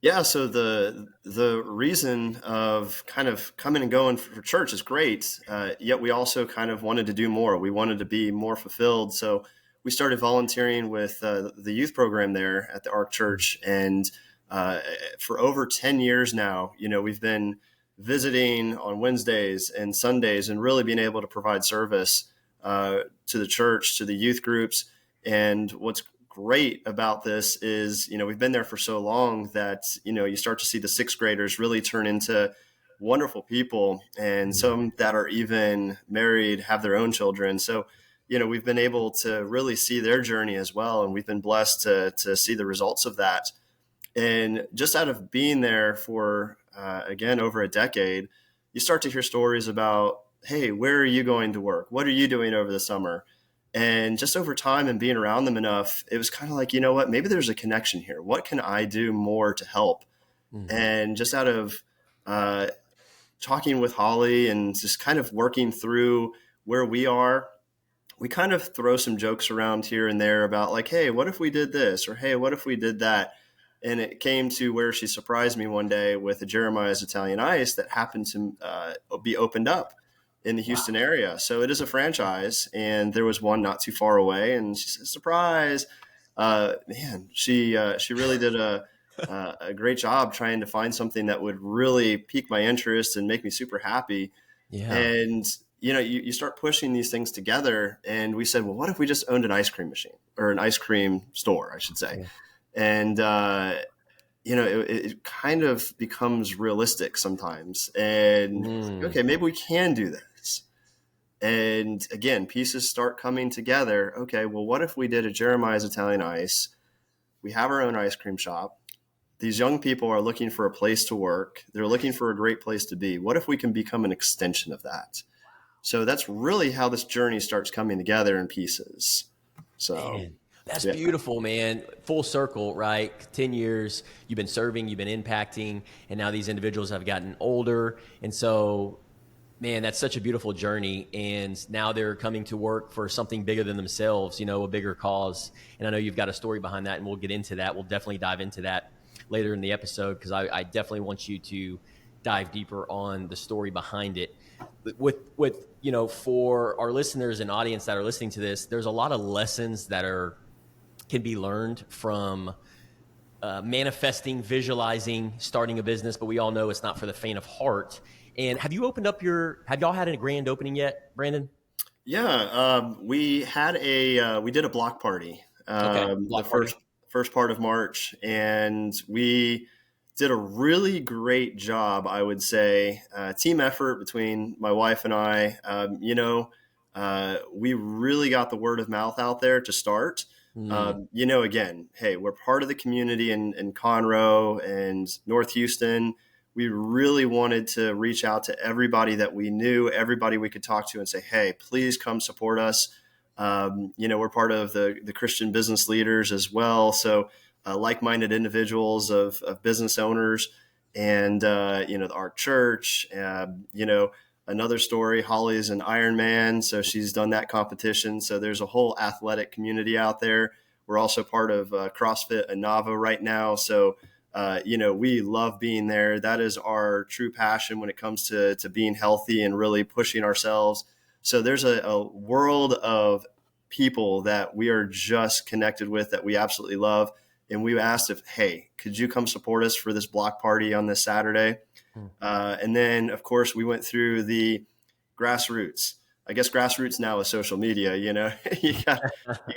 Yeah, so the reason of kind of coming and going for church is great. Yet we also kind of wanted to do more. We wanted to be more fulfilled. So we started volunteering with the youth program there at the Ark Church, and uh, for over 10 years now, we've been visiting on Wednesdays and Sundays, and really being able to provide service to the church, to the youth groups. And what's great about this is, we've been there for so long that, you start to see the sixth graders really turn into wonderful people, and some that are even married, have their own children. So, we've been able to really see their journey as well. And we've been blessed to see the results of that. And just out of being there for, again, over a decade, you start to hear stories about, hey, where are you going to work? What are you doing over the summer? And just over time and being around them enough, it was kind of like, you know what, maybe there's a connection here. What can I do more to help? Mm-hmm. And just out of uh, talking with Holly and just kind of working through where we are, we kind of throw some jokes around here and there about like, hey, what if we did this? Or hey, what if we did that? And it came to where she surprised me one day with a Jeremiah's Italian Ice that happened to be opened up in the Houston Wow. area. So it is a franchise, and there was one not too far away. And she said, "Surprise!" Man, she really did a great job trying to find something that would really pique my interest and make me super happy. Yeah. And you start pushing these things together. And we said, well, what if we just owned an ice cream machine, or an ice cream store, I should say? Yeah. And it kind of becomes realistic sometimes. And Mm. okay, maybe we can do this. And again, pieces start coming together. Okay, well, what if we did a Jeremiah's Italian Ice? We have our own ice cream shop. These young people are looking for a place to work. They're looking for a great place to be. What if we can become an extension of that? So that's really how this journey starts coming together in pieces. So, Man, that's yeah. beautiful, man. Full circle, right? 10 years, you've been serving, you've been impacting, and now these individuals have gotten older. And so, man, that's such a beautiful journey. And now they're coming to work for something bigger than themselves, a bigger cause. And I know you've got a story behind that, and we'll get into that. We'll definitely dive into that later in the episode, because I definitely want you to dive deeper on the story behind it. With for our listeners and audience that are listening to this, there's a lot of lessons that can be learned from manifesting, visualizing, starting a business, but we all know it's not for the faint of heart. And have y'all had a grand opening yet, Brandon? Yeah, we did a block party, Okay, the block party. first part of March, and we did a really great job, I would say, team effort between my wife and I. We really got the word of mouth out there to start. Mm, Again, hey, we're part of the community in Conroe and North Houston. We really wanted to reach out to everybody that we knew, everybody we could talk to, and say, hey, please come support us. We're part of the Christian business leaders as well. So like-minded individuals of business owners, and, our church, another story, Holly's an Ironman. So she's done that competition. So there's a whole athletic community out there. We're also part of CrossFit Anava right now. So we love being there. That is our true passion when it comes to being healthy and really pushing ourselves. So there's a world of people that we are just connected with that we absolutely love. And we asked if, hey, could you come support us for this block party on this Saturday? mm, And then, of course, we went through the grassroots. I guess grassroots now is social media. You got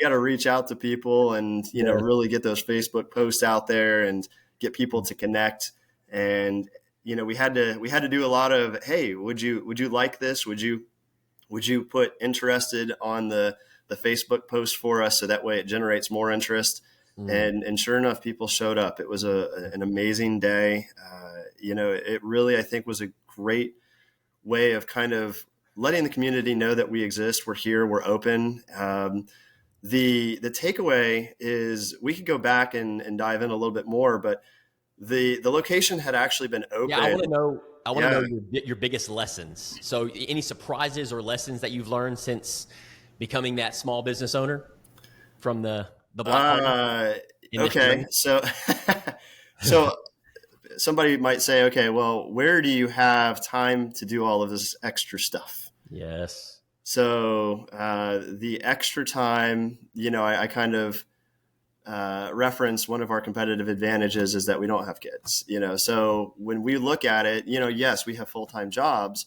to reach out to people and yeah. really get those Facebook posts out there and get people to connect. And we had to do a lot of, hey, would you like this? Would you put interested on the Facebook post for us, so that way it generates more interest? Mm. And sure enough, people showed up. It was an amazing day. It really, I think, was a great way of kind of letting the community know that we exist. We're here. We're open. The takeaway is we could go back and dive in a little bit more, but the location had actually been Yeah, I want to open. know. I want to Yeah. know your biggest lessons. So, any surprises or lessons that you've learned since becoming that small business owner from the block party Uh, in this okay. journey? So, so somebody might say, okay, well, where do you have time to do all of this extra stuff? Yes. So the extra time, I kind of reference one of our competitive advantages is that we don't have kids. So when we look at it, yes, we have full-time jobs.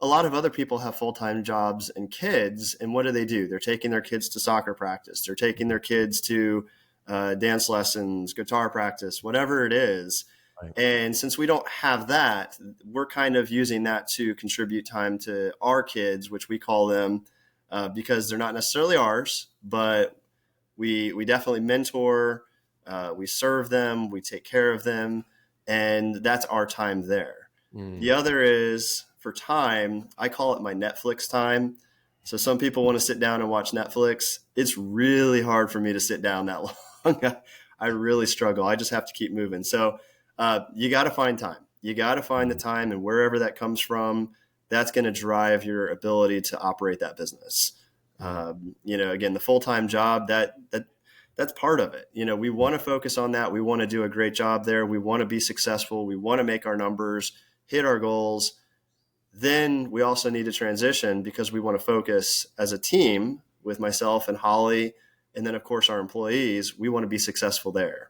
A lot of other people have full-time jobs and kids, and what do? They're taking their kids to soccer practice. They're taking their kids to dance lessons, guitar practice, whatever it is. Right. And since we don't have that, we're kind of using that to contribute time to our kids, which we call them because they're not necessarily ours, but we definitely mentor, we serve them, we take care of them, and that's our time there. The other is for time, I call it my Netflix time. So some people want to sit down and watch Netflix. It's really hard for me to sit down that long. I really struggle. I just have to keep moving. So you got to find time. You got to find the time, and wherever that comes from, that's going to drive your ability to operate that business. Again, the full-time job, that's part of it. We want to focus on that. We want to do a great job there. We want to be successful. We want to make our numbers, hit our goals. Then we also need to transition because we want to focus as a team with myself and Holly. And then of course our employees, we want to be successful there.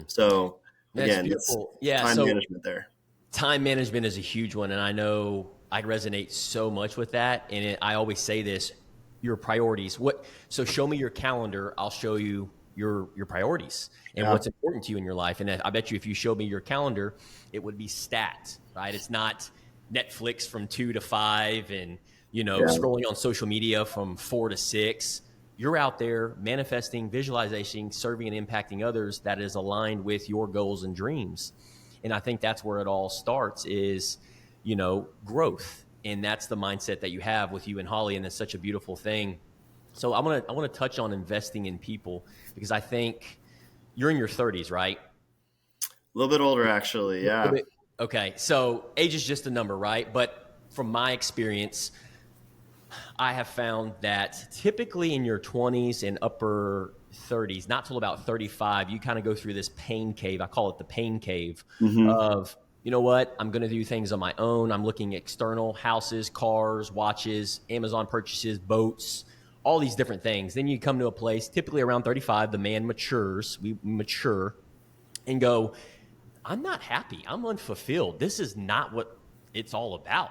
So again, it's time management there. Time management is a huge one. And I know I resonate so much with that. And I always say this, your priorities. So show me your calendar. I'll show you your priorities and what's important to you in your life. And I bet you if you showed me your calendar, it would be stat, right? It's not Netflix from 2 to 5 and, scrolling on social media from 4 to 6. You're out there manifesting, visualizing, serving and impacting others that is aligned with your goals and dreams. And I think that's where it all starts is, growth. And that's the mindset that you have with you and Holly. And it's such a beautiful thing. So I want to touch on investing in people because I think you're in your 30s, right? A little bit older, actually. Yeah. Okay. So age is just a number, right? But from my experience, I have found that typically in your 20s and upper 30s, not till about 35, you kind of go through this pain cave. I call it the pain cave of, you know what? I'm going to do things on my own. I'm looking external houses, cars, watches, Amazon purchases, boats, all these different things. Then you come to a place, typically around 35, the man matures. We mature and go, I'm not happy. I'm unfulfilled. This is not what it's all about,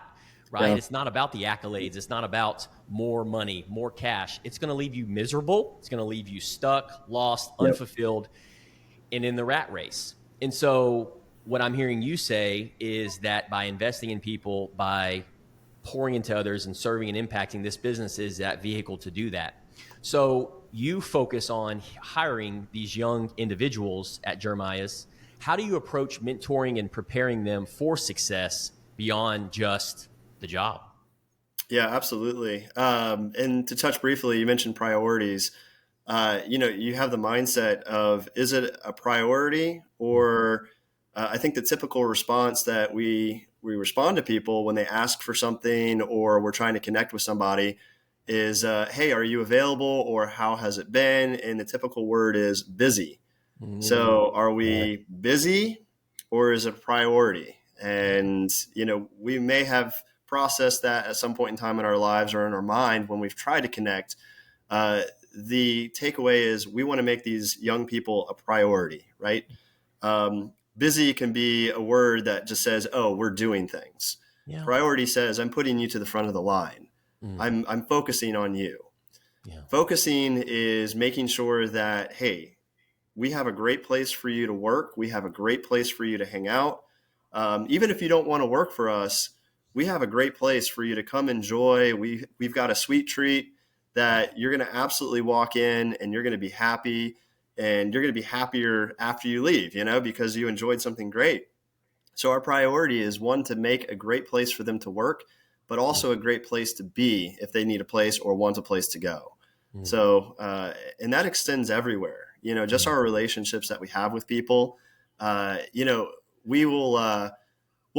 right? Yeah. It's not about the accolades. It's not about more money, more cash. It's going to leave you miserable. It's going to leave you stuck, lost, unfulfilled, and in the rat race. And so what I'm hearing you say is that by investing in people, by pouring into others and serving and impacting, this business is that vehicle to do that. So you focus on hiring these young individuals at Jeremiah's. How do you approach mentoring and preparing them for success beyond just the job? Yeah, absolutely. And to touch briefly, you mentioned priorities. You have the mindset of, is it a priority? Or I think the typical response that we respond to people when they ask for something or we're trying to connect with somebody is, hey, are you available? Or how has it been? And the typical word is busy. So are we busy or is it a priority? And, we may have processed that at some point in time in our lives or in our mind when we've tried to connect. The takeaway is we want to make these young people a priority, right? Busy can be a word that just says, oh, we're doing things. Yeah. Priority says, I'm putting you to the front of the line. I'm focusing on you. Yeah. Focusing is making sure that, hey, we have a great place for you to work. We have a great place for you to hang out. Even if you don't want to work for us, we have a great place for you to come enjoy. We've got a sweet treat that you're going to absolutely walk in and you're going to be happy and you're going to be happier after you leave, because you enjoyed something great. So our priority is one, to make a great place for them to work, but also a great place to be if they need a place or want a place to go. So, and that extends everywhere. Just our relationships that we have with people, we'll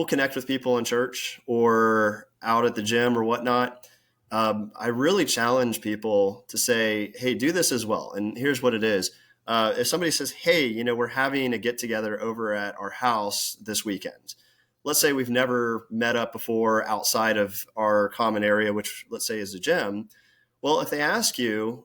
connect with people in church or out at the gym or whatnot. I really challenge people to say, hey, do this as well. And here's what it is. If somebody says, hey, we're having a get together over at our house this weekend. Let's say we've never met up before outside of our common area, which let's say is a gym. Well, if they ask you,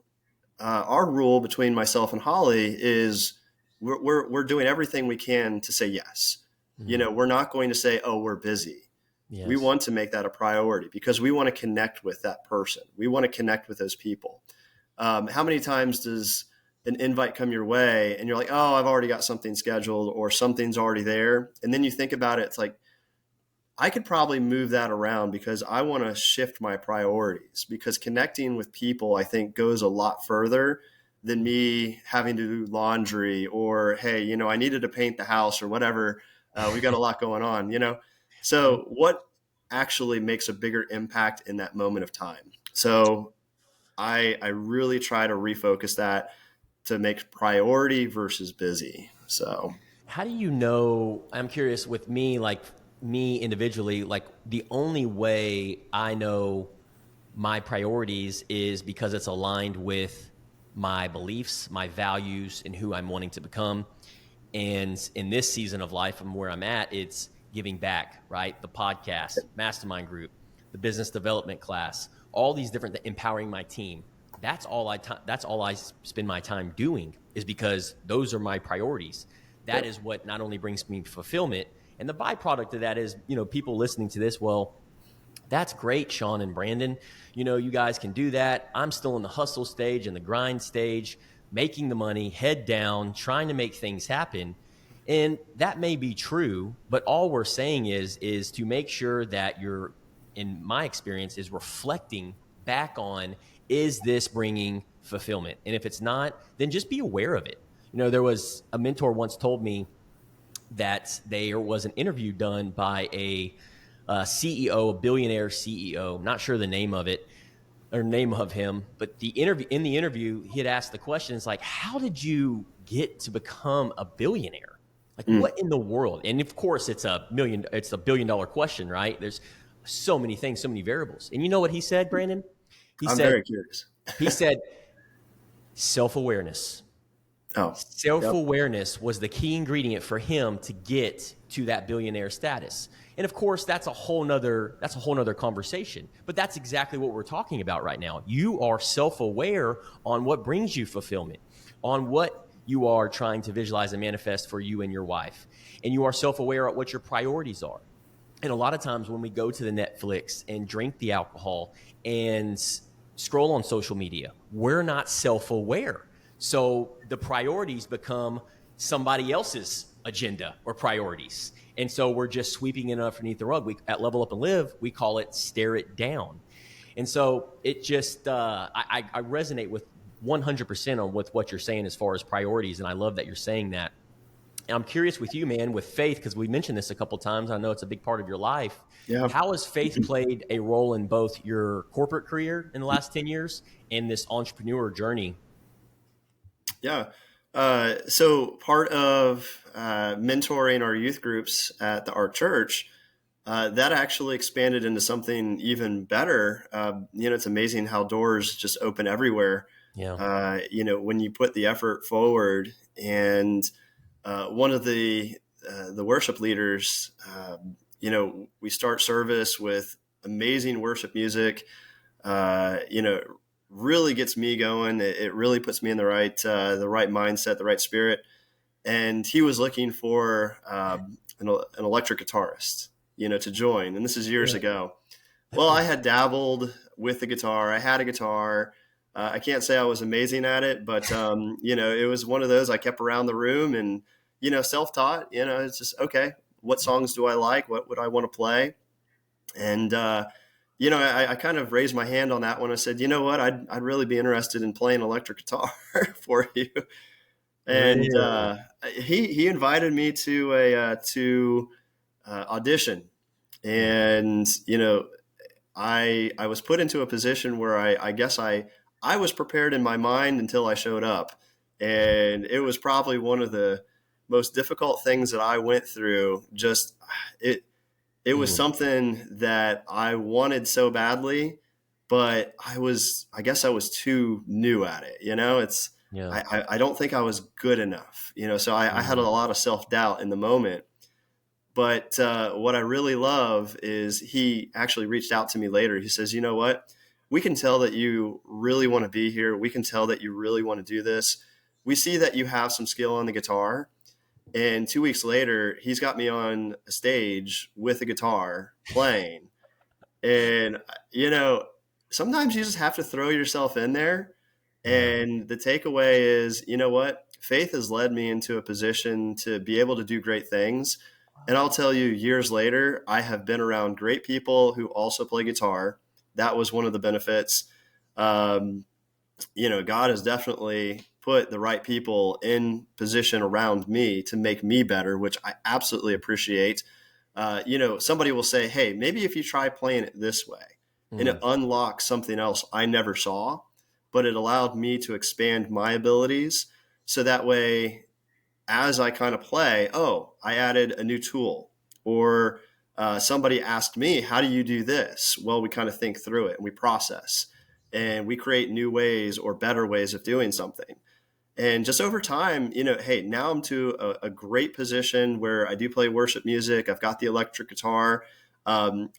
our rule between myself and Holly is we're doing everything we can to say yes. Mm. We're not going to say, oh, we're busy. We Yes. want to make that a priority because we want to connect with that person. We want to connect with those people. How many times does an invite come your way and you're like, oh, I've already got something scheduled or something's already there. And then you think about it, it's like, I could probably move that around because I want to shift my priorities, because connecting with people, I think, goes a lot further than me having to do laundry or, hey, I needed to paint the house or whatever. We've got a lot going on. Right. So what actually makes a bigger impact in that moment of time? So I really try to refocus that to make priority versus busy. So How do you know? I'm curious with me, like me individually, like the only way I know my priorities is because it's aligned with my beliefs, my values, and who I'm wanting to become. And in this season of life and where I'm at, it's giving back, right? The podcast, mastermind group, the business development class, all these different empowering my team. That's all I spend my time doing, is because those are my priorities. That yep. is what not only brings me fulfillment, and the byproduct of that is, people listening to this, well, that's great, Sean and Brandon. You guys can do that. I'm still in the hustle stage and the grind stage, making the money, head down, trying to make things happen. And that may be true, but all we're saying is to make sure that you're, in my experience, is reflecting back on, is this bringing fulfillment? And if it's not, then just be aware of it. There was a mentor once told me that there was an interview done by a CEO, a billionaire CEO. Not sure the name of it or name of him, but in the interview, he had asked the question: "It's like, how did you get to become a billionaire? Like, Mm, what in the world?" And of course, it's a $1 billion question, right? There's so many things, so many variables. And you know what he said, Brandon? He I'm said, very curious. he said, self-awareness. Oh, yep. Self-awareness was the key ingredient for him to get to that billionaire status. And of course, that's a whole nother conversation. But that's exactly what we're talking about right now. You are self-aware on what brings you fulfillment, on what you are trying to visualize and manifest for you and your wife. And you are self-aware of what your priorities are. And a lot of times when we go to the Netflix and drink the alcohol and scroll on social media, we're not self-aware. So the priorities become somebody else's agenda or priorities. And so we're just sweeping it underneath the rug. At Level Up and Live, we call it stare it down. And so it just, I resonate with 100% on with what you're saying as far as priorities. And I love that you're saying that. And I'm curious with you, man, with faith, because we mentioned this a couple of times. I know it's a big part of your life. Yeah. How has faith played a role in both your corporate career in the last 10 years and this entrepreneur journey? Yeah. So part of mentoring our youth groups at our church, that actually expanded into something even better. It's amazing how doors just open everywhere. Yeah. When you put the effort forward. And one of the worship leaders, we start service with amazing worship music. Really gets me going. It really puts me in the right mindset, the right spirit. And he was looking for an electric guitarist, to join. And this is years Yeah. ago. Well, I had dabbled with the guitar. I had a guitar. I can't say I was amazing at it, but it was one of those I kept around the room and self-taught. It's just okay. What songs do I like? What would I want to play? And I kind of raised my hand on that one. I said, you know what, I'd really be interested in playing electric guitar for you. And Really? he invited me to a audition, and I was put into a position where I guess I was prepared in my mind until I showed up, and it was probably one of the most difficult things that I went through. Just it was Mm. something that I wanted so badly, but I guess I was too new at it. Yeah. I don't think I was good enough, so I had a Mm. lot of self-doubt in the moment. But what I really love is he actually reached out to me later. He says, you know what? We can tell that you really want to be here. We can tell that you really want to do this. We see that you have some skill on the guitar. And 2 weeks later, he's got me on a stage with a guitar playing. And, you know, sometimes you just have to throw yourself in there. Yeah. And the takeaway is, you know what? Faith has led me into a position to be able to do great things. And I'll tell you, years later, I have been around great people who also play guitar. That was one of the benefits. Um, God has definitely put the right people in position around me to make me better, which I absolutely appreciate. Somebody will say, hey, maybe if you try playing it this way, and it Mm. unlocks something else I never saw, but it allowed me to expand my abilities. So that way, as I kind of play, oh, I added a new tool, or somebody asked me, how do you do this? Well, we kind of think through it and we process and we create new ways or better ways of doing something. And just over time, hey, now I'm to a great position where I do play worship music. I've got the electric guitar.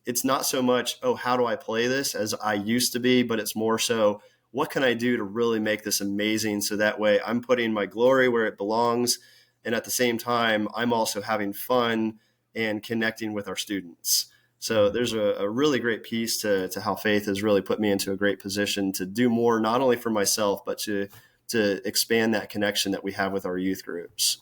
It's not so much, oh, how do I play this as I used to be, but it's more so, what can I do to really make this amazing? So that way I'm putting my glory where it belongs. And at the same time, I'm also having fun and connecting with our students. So Mm. there's a really great piece to how faith has really put me into a great position to do more, not only for myself, but to expand that connection that we have with our youth groups.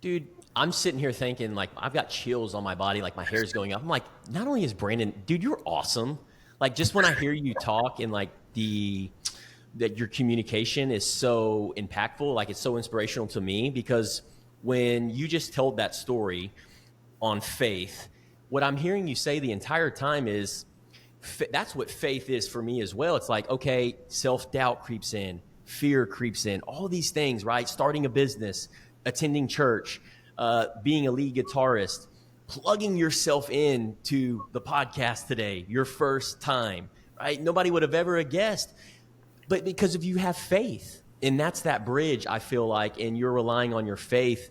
Dude, I'm sitting here thinking, like, I've got chills on my body, like my hair's going up. I'm like, not only is Brandon, dude, you're awesome. Like, just when I hear you talk and like that your communication is so impactful, like it's so inspirational to me, because when you just told that story on faith, what I'm hearing you say the entire time is that's what faith is for me as well. It's like, okay, self-doubt creeps in, fear creeps in, all these things, right? Starting a business, attending church, being a lead guitarist, plugging yourself in to the podcast today, your first time, right? Nobody would have ever guessed, but because of you have faith. And that's that bridge, I feel like, and you're relying on your faith,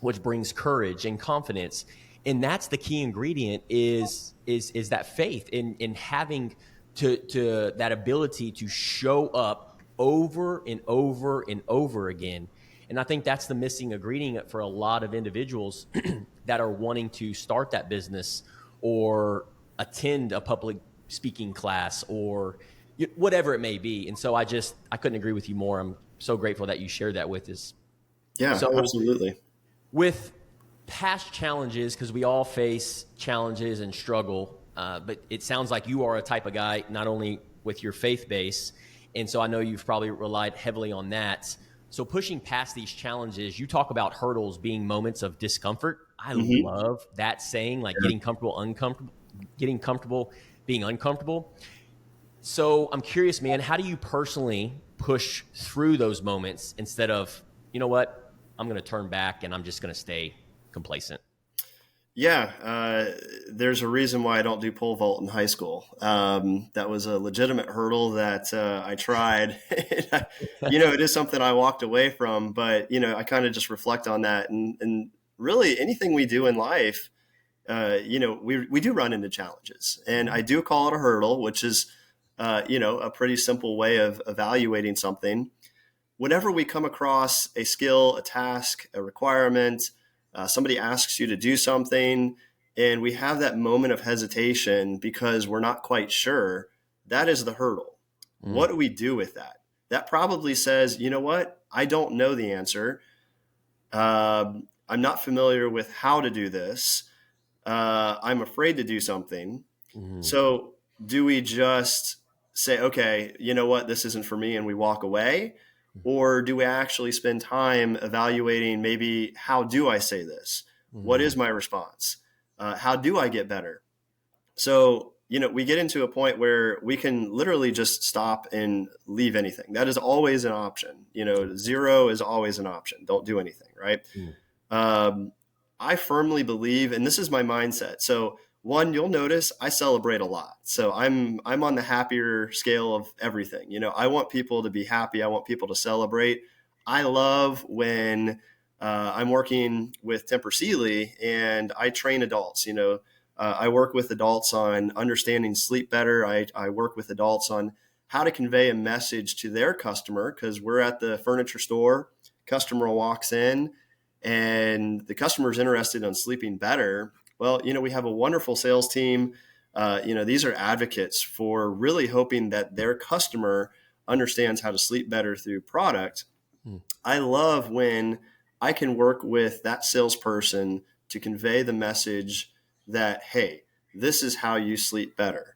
which brings courage and confidence. And that's the key ingredient is that faith in having to that ability to show up over and over and over again. And I think that's the missing ingredient for a lot of individuals that are wanting to start that business or attend a public speaking class or whatever it may be. And so I couldn't agree with you more. I'm so grateful that you shared that with us. Yeah, So absolutely. with past challenges, because we all face challenges and struggle, but it sounds like you are a type of guy, not only with your faith base, and so I know you've probably relied heavily on that. So pushing past these challenges, you talk about hurdles being moments of discomfort. I Mm-hmm. love that saying, like Yeah. getting comfortable, being uncomfortable. So I'm curious, man, how do you personally push through those moments instead of, you know what, I'm going to turn back and I'm just going to stay complacent? Yeah, there's a reason why I don't do pole vault in high school. That was a legitimate hurdle that I tried. It is something I walked away from, but I kind of just reflect on that, and really anything we do in life, we do run into challenges, and I do call it a hurdle, which is a pretty simple way of evaluating something. Whenever we come across a skill, a task, a requirement, somebody asks you to do something, and we have that moment of hesitation because we're not quite sure, that is the hurdle. What Mm, do we do with that? That probably says, you know what? I don't know the answer. I'm not familiar with how to do this. I'm afraid to do something. mm, So, do we just say, okay, you know what, this isn't for me, and we walk away? Or do we actually spend time evaluating maybe how do I say this? What mm, is my response? How do I get better? So, we get into a point where we can literally just stop and leave anything. That is always an option. Zero is always an option. Don't do anything, right? mm, Um, I firmly believe, and this is my mindset. So one, you'll notice I celebrate a lot. So I'm on the happier scale of everything. I want people to be happy. I want people to celebrate. I love when I'm working with Temper Seeley and I train adults. I work with adults on understanding sleep better. I work with adults on how to convey a message to their customer, because we're at the furniture store. Customer walks in and the customer is interested in sleeping better. Well, we have a wonderful sales team. These are advocates for really hoping that their customer understands how to sleep better through product. Mm. I love when I can work with that salesperson to convey the message that, hey, this is how you sleep better.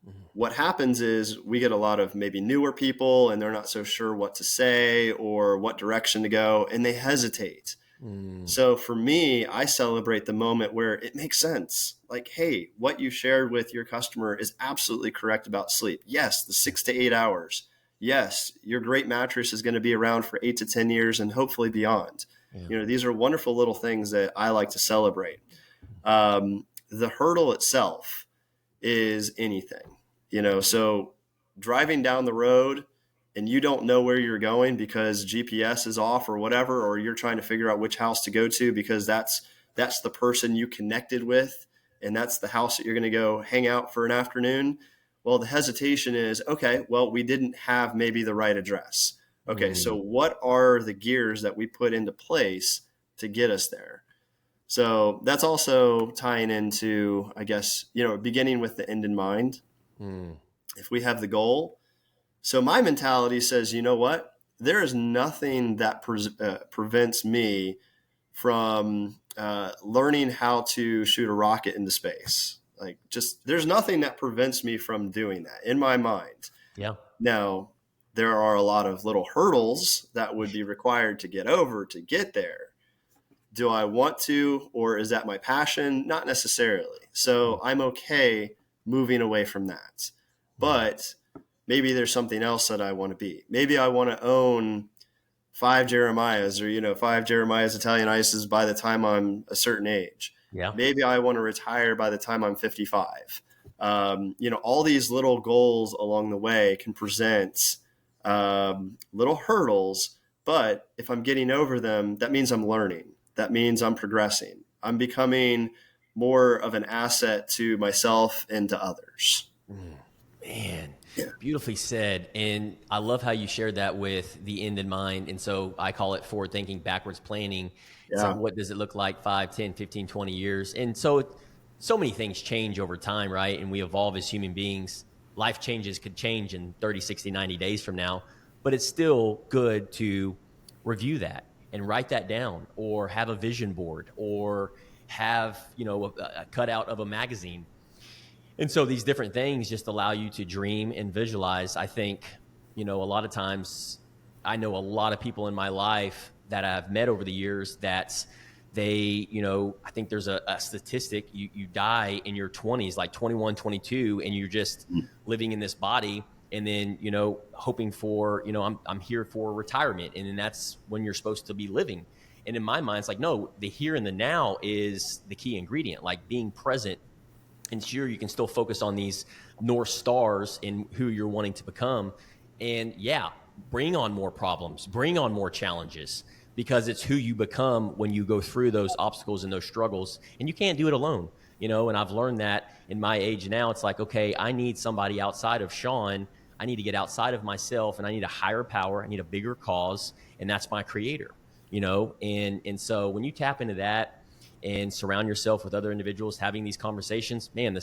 Mm. What happens is we get a lot of maybe newer people and they're not so sure what to say or what direction to go, and they hesitate. Mm. So for me, I celebrate the moment where it makes sense. Like, hey, what you shared with your customer is absolutely correct about sleep. Yes, the 6 to 8 hours. Yes, your great mattress is going to be around for 8 to 10 years and hopefully beyond. Yeah. These are wonderful little things that I like to celebrate. The hurdle itself is anything, so driving down the road and you don't know where you're going because GPS is off or whatever, or you're trying to figure out which house to go to because that's the person you connected with and that's the house that you're going to go hang out for an afternoon. Well, the hesitation is, okay, well, we didn't have maybe the right address. Okay, so Mm. what are the gears that we put into place to get us there? So that's also tying into, I guess, beginning with the end in mind. Mm. If we have the goal, so my mentality says, you know what? There is nothing that prevents me from learning how to shoot a rocket into space. Like, just there's nothing that prevents me from doing that in my mind. Yeah. Now, there are a lot of little hurdles that would be required to get over to get there. Do I want to, or is that my passion? Not necessarily. So I'm okay moving away from that. Mm. But maybe there's something else that I want to be. Maybe I want to own five Jeremiahs or, five Jeremiah's Italian Ices by the time I'm a certain age. Yeah. Maybe I want to retire by the time I'm 55. All these little goals along the way can present little hurdles, but if I'm getting over them, that means I'm learning. That means I'm progressing. I'm becoming more of an asset to myself and to others. Mm. Man, Yeah. beautifully said. And I love how you shared that with the end in mind. And so I call it forward thinking, backwards planning. It's like, Yeah. what does it look like 5, 10, 15, 20 years? And so many things change over time, right? And we evolve as human beings. Life changes could change in 30, 60, 90 days from now, but it's still good to review that and write that down, or have a vision board, or have, a cutout of a magazine. And so these different things just allow you to dream and visualize. I think, a lot of times I know a lot of people in my life that I've met over the years that I think there's a statistic, you die in your 20s, like 21, 22, and you're just living in this body. And then, hoping for, I'm here for retirement. And then that's when you're supposed to be living. And in my mind, it's like, no, the here and the now is the key ingredient, like being present. And sure, you can still focus on these North Stars in who you're wanting to become. And yeah, bring on more problems, bring on more challenges, because it's who you become when you go through those obstacles and those struggles. And you can't do it alone, and I've learned that in my age now. It's like, okay, I need somebody outside of Sean. I need to get outside of myself, and I need a higher power. I need a bigger cause, and that's my creator, and so when you tap into that and surround yourself with other individuals having these conversations, man,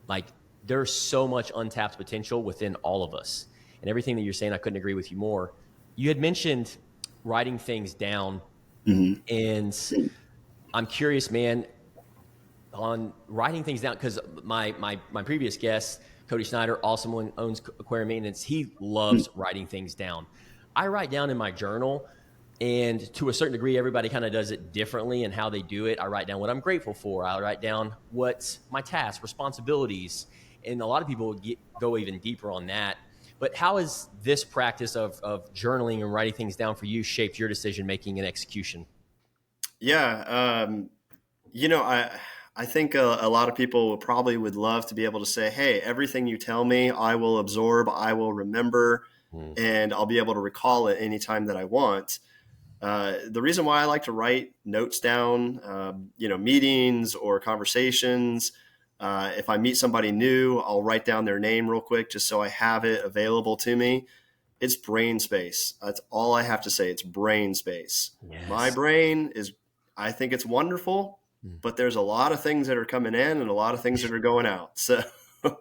like there's so much untapped potential within all of us. And everything that you're saying, I couldn't agree with you more. You had mentioned writing things down, Mm-hmm. and I'm curious, man, on writing things down, because my previous guest, Cody Snyder, also owns Aquarium Maintenance. He loves writing things down. I write down in my journal, and to a certain degree, everybody kind of does it differently and how they do it. I write down what I'm grateful for. I write down what my tasks, responsibilities, and a lot of people go even deeper on that. But how has this practice of journaling and writing things down for you shaped your decision making and execution? Yeah. I think a lot of people probably would love to be able to say, hey, everything you tell me, I will absorb, I will remember. Mm. and I'll be able to recall it anytime that I want. The reason why I like to write notes down, meetings or conversations. If I meet somebody new, I'll write down their name real quick just so I have it available to me. It's brain space. That's all I have to say. It's brain space. My Yes. brain is, I think it's wonderful, Mm. but there's a lot of things that are coming in and a lot of things that are going out. So,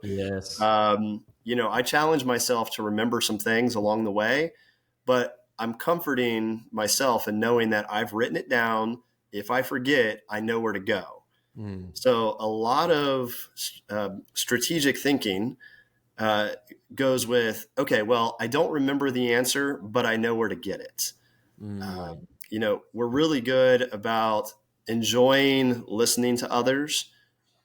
Yes. I challenge myself to remember some things along the way, but I'm comforting myself in knowing that I've written it down. If I forget, I know where to go. Mm. So a lot of strategic thinking uh, goes with, okay, well, I don't remember the answer, but I know where to get it. Mm. We're really good about enjoying listening to others.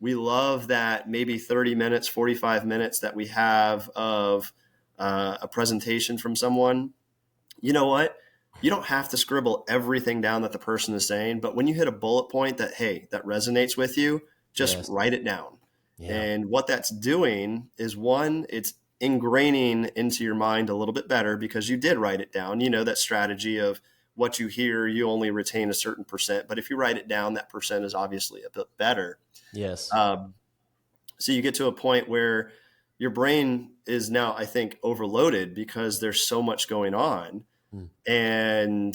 We love that maybe 30 minutes, 45 minutes that we have of a presentation from someone. You know what? You don't have to scribble everything down that the person is saying, but when you hit a bullet point that, hey, that resonates with you, just Yes. write it down. Yeah. And what that's doing is, one, it's ingraining into your mind a little bit better because you did write it down. You know, that strategy of what you hear, you only retain a certain percent. But if you write it down, that percent is obviously a bit better. Yes. Um, so you get to a point where your brain is now, I think, overloaded because there's so much going on, Mm. and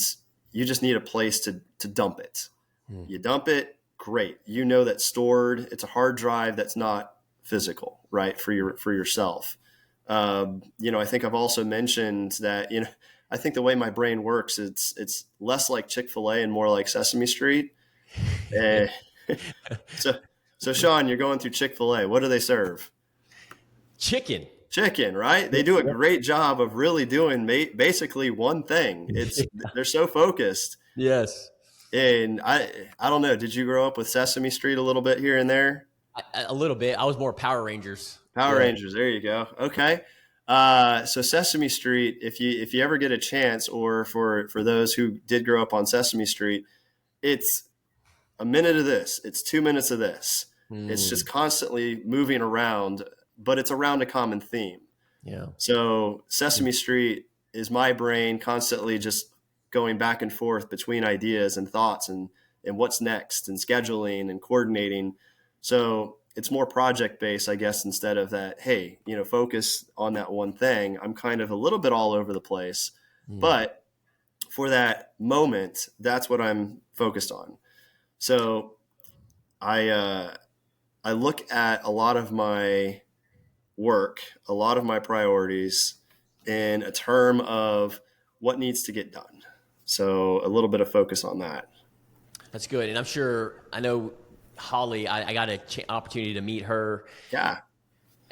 you just need a place to dump it. Mm. You dump it, great. You know that's stored. It's a hard drive that's not physical, right? For yourself. I think I've also mentioned that, I think the way my brain works, it's less like Chick-fil-A and more like Sesame Street. Yeah. Eh, so so Sean, you're going through Chick-fil-A. What do they serve? Chicken. Chicken, right? They do a great job of really doing basically one thing. They're so focused. Yes. And I don't know. Did you grow up with Sesame Street a little bit here and there? A little bit. I was more Power Rangers. Power Yeah. Rangers. There you go. Okay. So Sesame Street, if you ever get a chance, or for those who did grow up on Sesame Street, it's a minute of this. It's 2 minutes of this. It's just Mm. constantly moving around, but it's around a common theme. Yeah. So Sesame Street is my brain constantly just going back and forth between ideas and thoughts and what's next and scheduling and coordinating. So it's more project based, I guess, instead of that, hey, focus on that one thing. I'm kind of a little bit all over the place, Mm. but for that moment, that's what I'm focused on. So I look at a lot of my work, a lot of my priorities in a term of what needs to get done. So a little bit of focus on that. That's good. And I'm sure, I know Holly, I got an opportunity to meet her Yeah.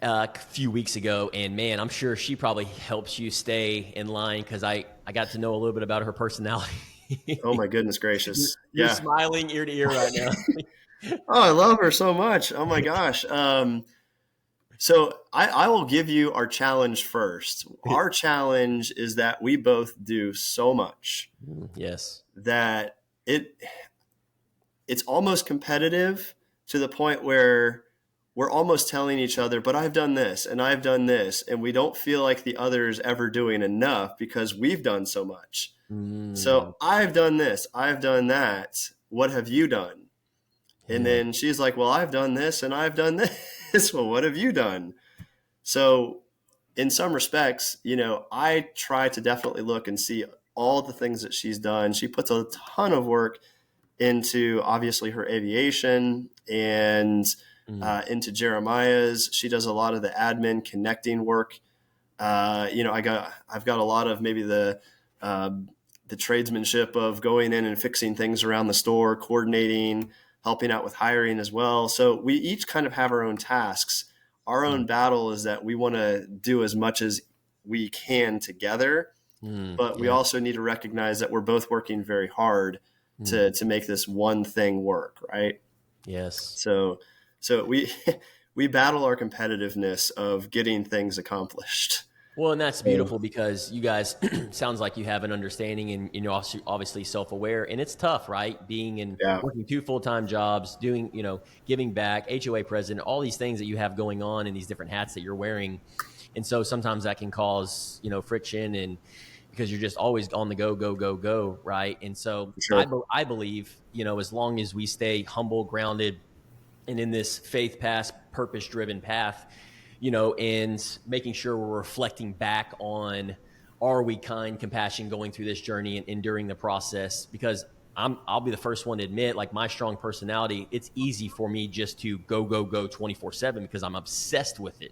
a few weeks ago. And man, I'm sure she probably helps you stay in line because I got to know a little bit about her personality. Oh my goodness you're, gracious. you're Yeah. smiling ear to ear right now. Oh, I love her so much. Oh my gosh. So I will give you our challenge first. Our challenge is that we both do so much Yes. that it's almost competitive to the point where we're almost telling each other, but I've done this and I've done this. And we don't feel like the other is ever doing enough because we've done so much. Mm. So I've done this, I've done that. What have you done? And Yeah. then she's like, well, I've done this and I've done this. Well, what have you done? So in some respects, I try to definitely look and see all the things that she's done. She puts a ton of work into obviously her aviation and Mm. into Jeremiah's. She does a lot of the admin connecting work. I've got a lot of maybe the tradesmanship of going in and fixing things around the store, coordinating, helping out with hiring as well. So we each kind of have our own tasks. Our own Mm. battle is that we want to do as much as we can together, Mm. but we Yeah. also need to recognize that we're both working very hard Mm. to make this one thing work, right? Yes. So we we battle our competitiveness of getting things accomplished. Well, and that's So, beautiful because you guys sounds like you have an understanding and you're also obviously self-aware, and it's tough, right? Being in yeah, working two full-time jobs, doing, giving back, HOA president, all these things that you have going on and these different hats that you're wearing. And so sometimes that can cause, friction, and because you're just always on the go, go, go, go, right? And so for sure. I believe, as long as we stay humble, grounded, and in this faith path, purpose driven path, and making sure we're reflecting back on, are we kind, compassion going through this journey and enduring the process? Because I'll be the first one to admit, like, my strong personality, it's easy for me just to go, go, go 24/7 because I'm obsessed with it.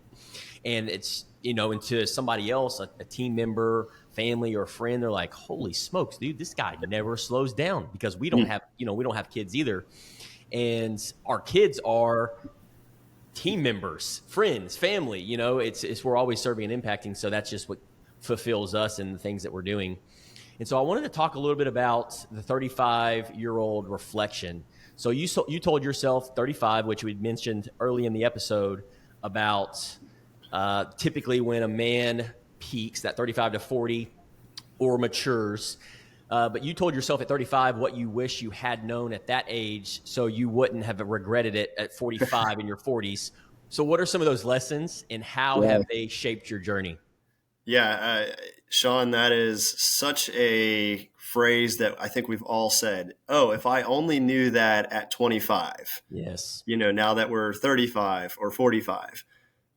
And it's, and to somebody else, a team member, family, or friend, they're like, holy smokes, dude, this guy never slows down, because we don't Mm, have, we don't have kids either. And our kids are team members, friends, family. It's we're always serving and impacting. So that's just what fulfills us and the things that we're doing. And so I wanted to talk a little bit about the 35-year-old reflection. So you told yourself 35, which we mentioned early in the episode about typically when a man peaks, that 35 to 40, or matures. But you told yourself at 35 what you wish you had known at that age, so you wouldn't have regretted it at 45 in your 40s. So what are some of those lessons, and how yeah. have they shaped your journey? Yeah, Sean, that is such a phrase that I think we've all said. Oh, if I only knew that at 25, Yes. now that we're 35 or 45.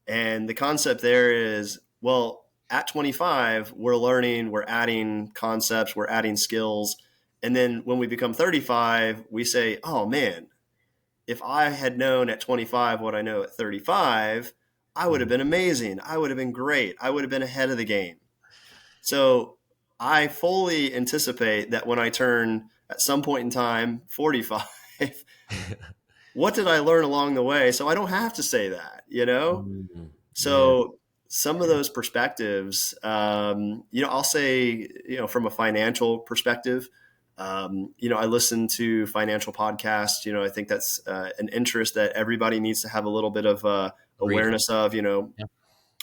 And the concept there is, well, at 25, we're learning, we're adding concepts, we're adding skills. And then when we become 35, we say, oh man, if I had known at 25 what I know at 35, I would have been amazing. I would have been great. I would have been ahead of the game. So I fully anticipate that when I turn at some point in time 45, what did I learn along the way? So I don't have to say that. Mm, yes. So some of those perspectives, I'll say, from a financial perspective, I listen to financial podcasts. I think that's an interest that everybody needs to have a little bit of Agreed. awareness of. Yep.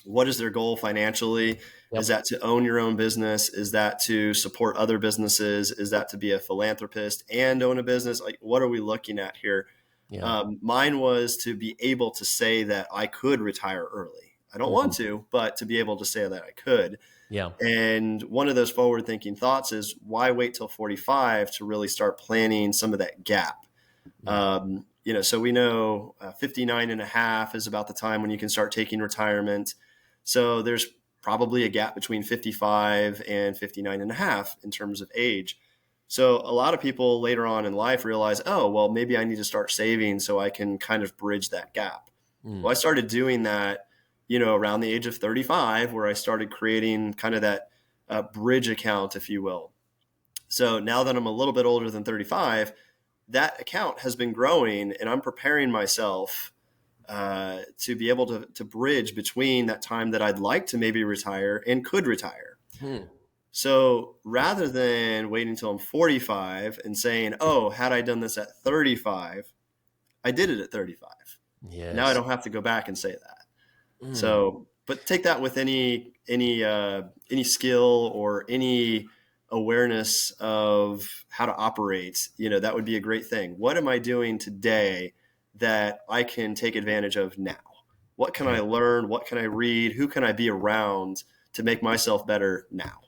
What is their goal financially? Is Yep. that to own your own business? Is that to support other businesses? Is that to be a philanthropist and own a business? Like, what are we looking at here? Yeah. Mine was to be able to say that I could retire early. I don't want Mhm. to, but to be able to say that I could. Yeah. And one of those forward thinking thoughts is, why wait till 45 to really start planning some of that gap? Mm. So we know 59 and a half is about the time when you can start taking retirement. So there's probably a gap between 55 and 59 and a half in terms of age. So a lot of people later on in life realize, oh, well, maybe I need to start saving so I can kind of bridge that gap. Mm. Well, I started doing that, around the age of 35, where I started creating kind of that bridge account, if you will. So now that I'm a little bit older than 35, that account has been growing, and I'm preparing myself to be able to bridge between that time that I'd like to maybe retire and could retire. Hmm. So rather than waiting until I'm 45 and saying, oh, had I done this at 35, I did it at 35. Now I Yes. don't have to go back and say that. Mm. So, but take that with any skill or any awareness of how to operate. That would be a great thing. What am I doing today that I can take advantage of now? What can Yeah. I learn? What can I read? Who can I be around to make myself better now?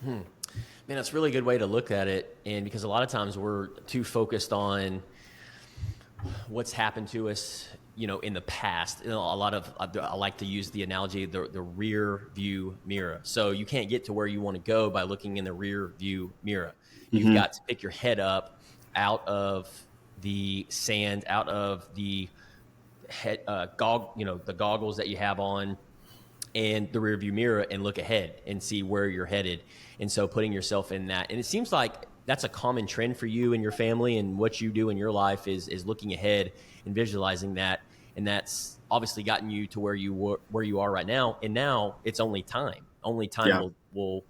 Hmm. Man, that's a really good way to look at it. And because a lot of times we're too focused on what's happened to us, in the past. A lot of, I like to use the analogy, the rear view mirror. So you can't get to where you want to go by looking in the rear view mirror. You've Mm-hmm. got to pick your head up out of the sand, out of the head, the goggles that you have on, and the rear view mirror, and look ahead and see where you're headed. And so putting yourself in that, and it seems like that's a common trend for you and your family, and what you do in your life is looking ahead and visualizing that. And that's obviously gotten you to where you are right now. And now it's only time Yeah. will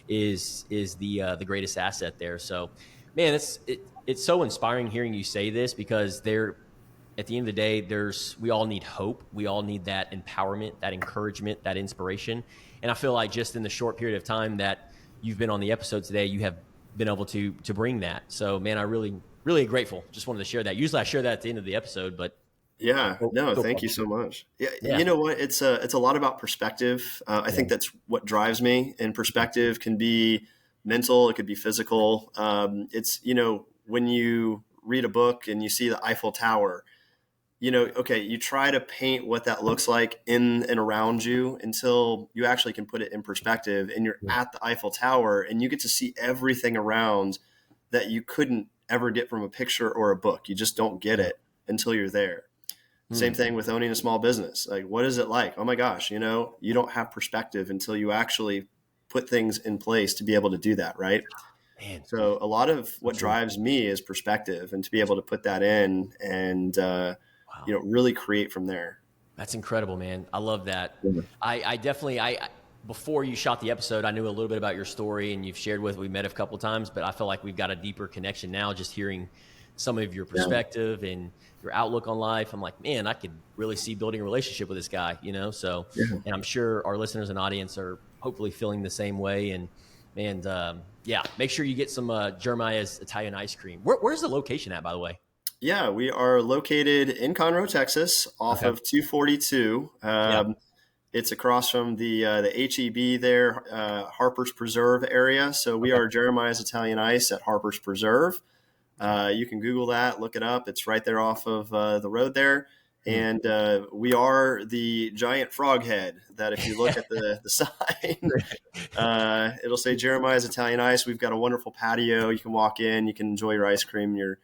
is the greatest asset there. So man, it's so inspiring hearing you say this, because at the end of the day, we all need hope. We all need that empowerment, that encouragement, that inspiration. And I feel like just in the short period of time that you've been on the episode today, you have been able to bring that. So, man, I really grateful. Just wanted to share that. Usually I share that at the end of the episode, but Yeah, no, feel thank you so comfortable. much. Yeah, Yeah. you know what? It's a lot about perspective. I Yeah. think that's what drives me. And perspective can be mental, it could be physical. It's when you read a book and you see the Eiffel Tower, okay, you try to paint what that looks like in and around you until you actually can put it in perspective, and you're Yeah. at the Eiffel Tower and you get to see everything around that you couldn't ever get from a picture or a book. You just don't get Yeah. it until you're there. Same Hmm. thing with owning a small business. Like, what is it like? Oh my gosh, you don't have perspective until you actually put things in place to be able to do that, right? Man, So a lot of so what true. drives me is perspective, and to be able to put that in and Wow. really create from there. That's incredible, man. I love that. Yeah. I definitely, before you shot the episode, I knew a little bit about your story and you've shared with, we met a couple of times, but I feel like we've got a deeper connection now, just hearing some of your Yeah. perspective and your outlook on life. I'm like, man, I could really see building a relationship with this guy, So, Yeah. and I'm sure our listeners and audience are hopefully feeling the same way. And yeah, make sure you get some Jeremiah's Italian ice cream. Where's the location at, by the way? Yeah, we are located in Conroe, Texas, off Okay. of 242. Yeah. It's across from the HEB there, Harper's Preserve area. So we Okay. are Jeremiah's Italian Ice at Harper's Preserve. Okay. You can Google that, look it up. It's right there off of the road there. Hmm. And we are the giant frog head that if you look at the sign, it'll say Jeremiah's Italian Ice. We've got a wonderful patio. You can walk in, you can enjoy your ice cream, your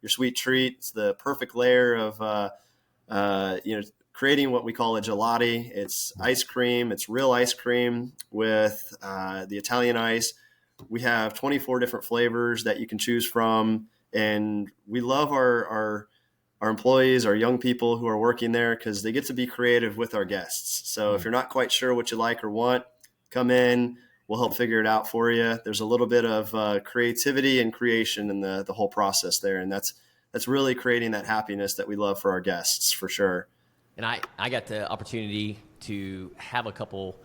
sweet treat. It's the perfect layer of, creating what we call a gelati. It's ice cream. It's real ice cream with the Italian ice. We have 24 different flavors that you can choose from. And we love our employees, our young people who are working there, because they get to be creative with our guests. So if Hmm. you're not quite sure what you like or want, come in. We'll help figure it out for you. There's a little bit of creativity and creation in the whole process there, and that's really creating that happiness that we love for our guests for sure. And I got the opportunity to have a couple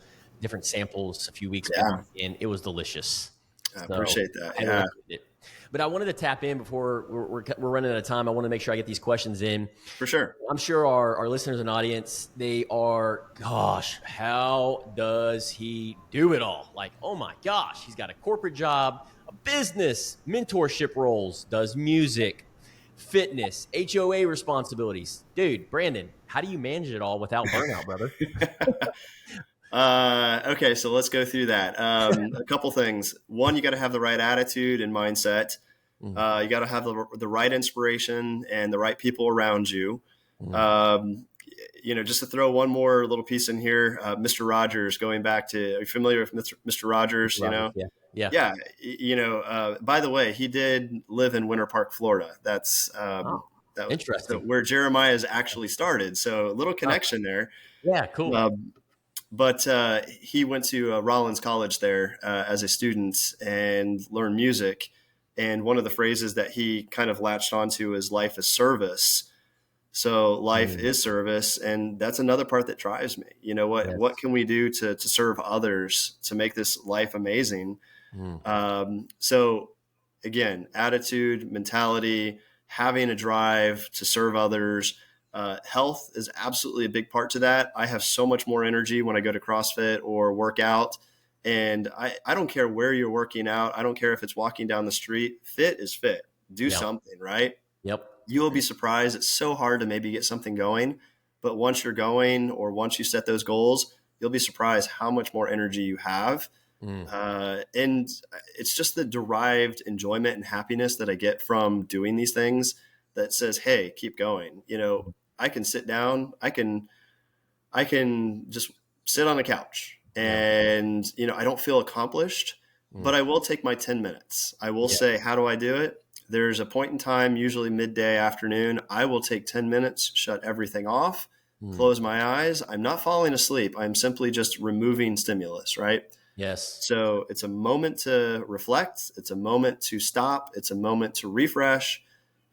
different samples a few weeks back, Yeah, and it was delicious. I So appreciate that. I highly Yeah, recommend it. But I wanted to tap in before we're running out of time. I want to make sure I get these questions in. for sure. I'm sure our listeners and audience, they are, gosh, how does he do it all? Like, oh my gosh, he's got a corporate job, a business, mentorship roles, does music, fitness, HOA responsibilities. Dude, Brandon, how do you manage it all without burnout, brother? Okay, so let's go through that. A couple things. One, you got to have the right attitude and mindset. Mm, You got to have the right inspiration and the right people around you. mm. Um, just to throw one more little piece in here, Mr. Rogers, going back to, are you familiar with Mr. Rogers? Rogers, yeah. Yeah. Yeah. By the way, he did live in Winter Park, Florida. Oh, That was so interesting. where Jeremiah's actually started. So a little Oh, connection there. yeah, cool. But he went to Rollins College there as a student and learned music. And one of the phrases that he kind of latched onto is life is service. So life Mm, is service. And that's another part that drives me. What yes. can we do to serve others to make this life amazing? Mm, So again, attitude, mentality, having a drive to serve others. Health is absolutely a big part to that. I have so much more energy when I go to CrossFit or work out. And I don't care where you're working out. I don't care if it's walking down the street. Fit is fit. Do yeah. something, right? Yep. You will be surprised. It's so hard to maybe get something going. But once you're going or once you set those goals, you'll be surprised how much more energy you have. Mm, And it's just the derived enjoyment and happiness that I get from doing these things that says, hey, keep going. I can sit down, I can just sit on the couch yeah. and, I don't feel accomplished, Mm, but I will take my 10 minutes. I will yeah. say, how do I do it? There's a point in time, usually midday, afternoon. I will take 10 minutes, shut everything off, Mm, close my eyes. I'm not falling asleep. I'm simply just removing stimulus, right? yes. So it's a moment to reflect. It's a moment to stop. It's a moment to refresh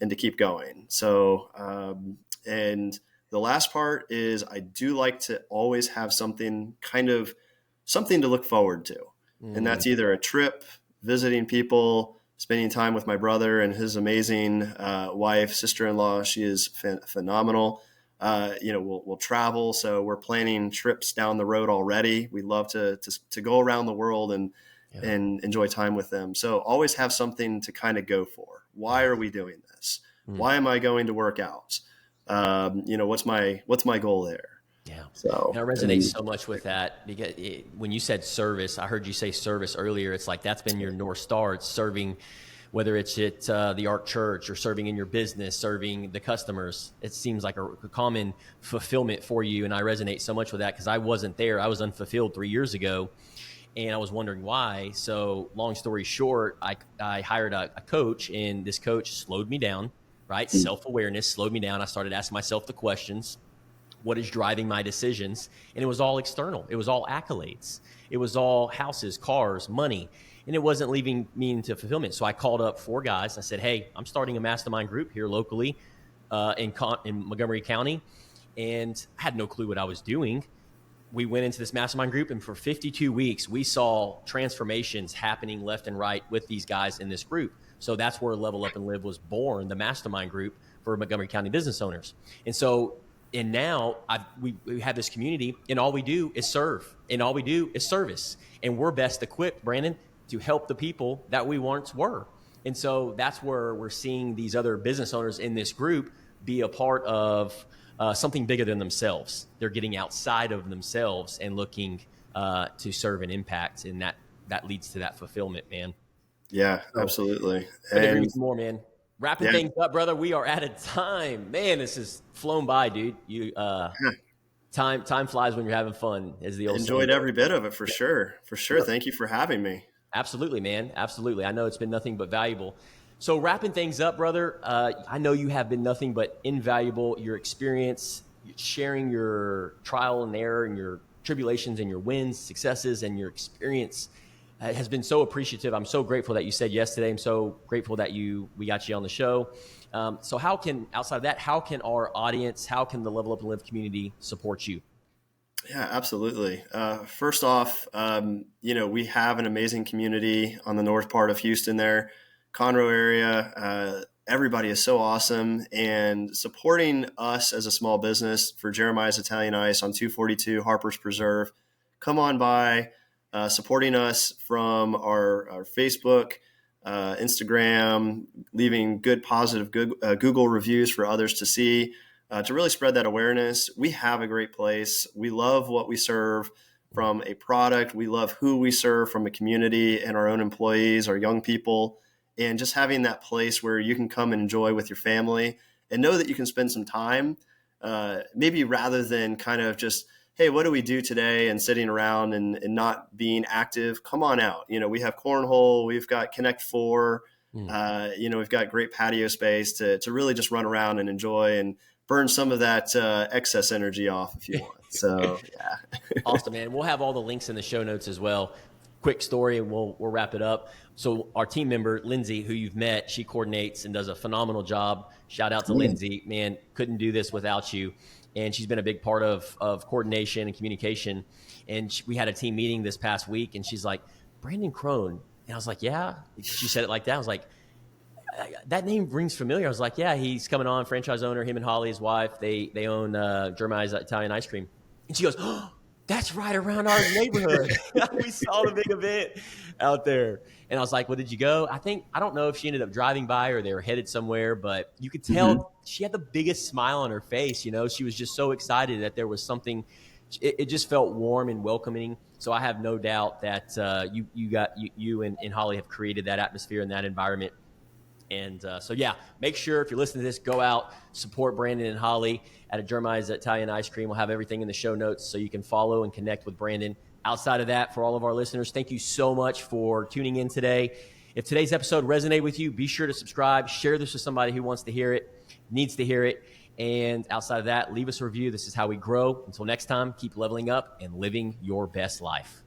and to keep going. So And the last part is I do like to always have something to look forward to. And that's either a trip, visiting people, spending time with my brother and his amazing wife, sister-in-law. She is phenomenal. We'll travel. So we're planning trips down the road already. We love to go around the world and enjoy time with them. So always have something to kind of go for. Why are we doing this? Why am I going to work out? What's my goal there? Yeah. So and I resonate so much with that because when you said service, I heard you say service earlier. It's like, that's been your North Star. It's serving, whether it's at the Ark Church or serving in your business, serving the customers. It seems like a common fulfillment for you. And I resonate so much with that because I wasn't there. I was unfulfilled 3 years ago and I was wondering why. So long story short, I hired a coach, and this coach slowed me down, right? Self-awareness slowed me down. I started asking myself the questions. What is driving my decisions? And it was all external. It was all accolades. It was all houses, cars, money. And it wasn't leaving me into fulfillment. So I called up 4 guys. I said, hey, I'm starting a mastermind group here locally in Montgomery County. And I had no clue what I was doing. We went into this mastermind group, and for 52 weeks, we saw transformations happening left and right with these guys in this group. So that's where Level Up and Live was born, the mastermind group for Montgomery County business owners. And now we have this community, and all we do is serve, and all we do is service. And we're best equipped, Brandon, to help the people that we once were. And so that's where we're seeing these other business owners in this group be a part of something bigger than themselves. They're getting outside of themselves and looking to serve and impact, and that leads to that fulfillment, man. Yeah, absolutely. Couldn't agree with you more, man. Wrapping things up, brother. We are out of time. Man, this has flown by, dude. Time flies when you're having fun, is the old enjoyed saying. every bit of it for sure. For sure. Yeah. Thank you for having me. Absolutely, man. Absolutely. I know it's been nothing but valuable. So wrapping things up, brother, I know you have been nothing but invaluable. Your experience, sharing your trial and error and your tribulations and your wins, successes, and your experience has been so appreciative. I'm so grateful that you said yes today. I'm so grateful that we got you on the show. So outside of that, how can our audience, how can the Level Up and Live community support you? Yeah, absolutely. First off, we have an amazing community on the north part of Houston there, Conroe area. Everybody is so awesome, and supporting us as a small business for Jeremiah's Italian Ice on 242 Harper's Preserve. Come on by, supporting us from our Facebook, Instagram, leaving good, positive Google reviews for others to see. To really spread that awareness. We have a great place. We love what we serve from a product. We love who we serve from a community and our own employees, our young people, and just having that place where you can come and enjoy with your family and know that you can spend some time, maybe rather than kind of just, hey, what do we do today? And sitting around and not being active. Come on out. We have cornhole. We've got Connect 4. We've got great patio space to really just run around and enjoy and burn some of that excess energy off if you want. So, yeah. Awesome, man. We'll have all the links in the show notes as well. Quick story, and we'll wrap it up. So our team member, Lindsay, who you've met, she coordinates and does a phenomenal job. Shout out to Lindsay. Man, couldn't do this without you. And she's been a big part of coordination and communication. And we had a team meeting this past week, and she's like, Brandon Cron. And I was like, yeah. She said it like that. I was like, that name rings familiar. I was like, yeah, he's coming on, franchise owner, him and Holly, his wife, they own Jeremiah's Italian Ice Cream. And she goes, oh, that's right around our neighborhood. We saw the big event out there. And I was like, well, did you go? I don't know if she ended up driving by or they were headed somewhere, but you could tell she had the biggest smile on her face. She was just so excited that there was something. It just felt warm and welcoming. So I have no doubt that you and Holly have created that atmosphere and that environment. And make sure if you're listening to this, go out, support Brandon and Holly at a Jeremiah's Italian Ice Cream. We'll have everything in the show notes so you can follow and connect with Brandon. Outside of that, for all of our listeners, thank you so much for tuning in today. If today's episode resonated with you, be sure to subscribe, share this with somebody who wants to hear it, needs to hear it. And outside of that, leave us a review. This is how we grow. Until next time, keep leveling up and living your best life.